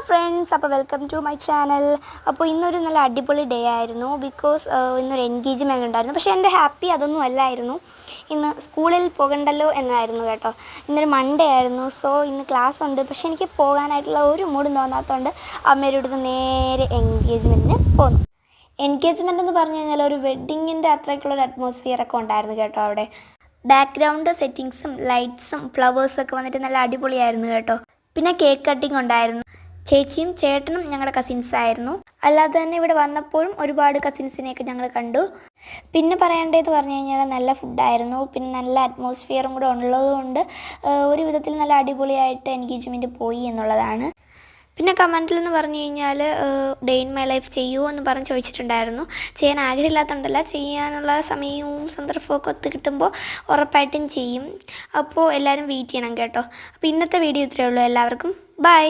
Friends, അപ്പോൾ welcome to my channel. അപ്പോൾ ഇന്നൊരു നല്ല അടിപൊളി ഡേ ആയിരുന്നു. ബിക്കോസ് ഇന്നൊരു എൻഗേജ്മെൻറ്റ് ഉണ്ടായിരുന്നു. പക്ഷേ എൻ്റെ ഹാപ്പി അതൊന്നും അല്ലായിരുന്നു. ഇന്ന് സ്കൂളിൽ പോകണ്ടല്ലോ എന്നായിരുന്നു കേട്ടോ. ഇന്നൊരു മൺഡേ ആയിരുന്നു. സോ ഇന്ന് ക്ലാസ് ഉണ്ട്. പക്ഷേ എനിക്ക് പോകാനായിട്ടുള്ള ഒരു മൂഡും തോന്നാത്തതുകൊണ്ട് അമ്മയുടെ അടുത്ത് നേരെ എൻഗേജ്മെൻറ്റിന് പോന്നു. എൻഗേജ്മെൻ്റ് എന്ന് പറഞ്ഞു കഴിഞ്ഞാൽ ഒരു വെഡ്ഡിങ്ങിൻ്റെ അത്രയ്ക്കുള്ളൊരു അറ്റ്മോസ്ഫിയറൊക്കെ ഉണ്ടായിരുന്നു കേട്ടോ. അവിടെ ബാക്ക്ഗ്രൗണ്ട് സെറ്റിങ്സും ലൈറ്റ്സും ഫ്ലവേഴ്സൊക്കെ വന്നിട്ട് നല്ല അടിപൊളിയായിരുന്നു കേട്ടോ. പിന്നെ കേക്ക് കട്ടിങ് ഉണ്ടായിരുന്നു. ചേച്ചിയും ചേട്ടനും ഞങ്ങളുടെ കസിൻസ് ആയിരുന്നു. അല്ലാതെ തന്നെ ഇവിടെ വന്നപ്പോഴും ഒരുപാട് കസിൻസിനെയൊക്കെ ഞങ്ങൾ കണ്ടു. പിന്നെ പറയേണ്ടതെന്ന് പറഞ്ഞു കഴിഞ്ഞാൽ നല്ല ഫുഡായിരുന്നു. പിന്നെ നല്ല അറ്റ്മോസ്ഫിയറും കൂടെ ഉള്ളതുകൊണ്ട് ഒരു വിധത്തിൽ നല്ല അടിപൊളിയായിട്ട് എൻഗേജ്മെൻറ്റ് പോയി എന്നുള്ളതാണ്. പിന്നെ കമൻറ്റിൽ എന്ന് പറഞ്ഞു കഴിഞ്ഞാൽ ഡേ ഇൻ മൈ ലൈഫ് ചെയ്യുമോ എന്ന് പറഞ്ഞ് ചോദിച്ചിട്ടുണ്ടായിരുന്നു. ചെയ്യാൻ ആഗ്രഹമില്ലാത്തതുകൊണ്ടല്ല, ചെയ്യാനുള്ള സമയവും സന്ദർഭവും ഒക്കെ ഒത്തു കിട്ടുമ്പോൾ ഉറപ്പായിട്ടും ചെയ്യും. അപ്പോൾ എല്ലാവരും വെയിറ്റ് ചെയ്യണം കേട്ടോ. അപ്പോൾ ഇന്നത്തെ വീഡിയോ ഇത്രയേ ഉള്ളൂ. എല്ലാവർക്കും ബൈ.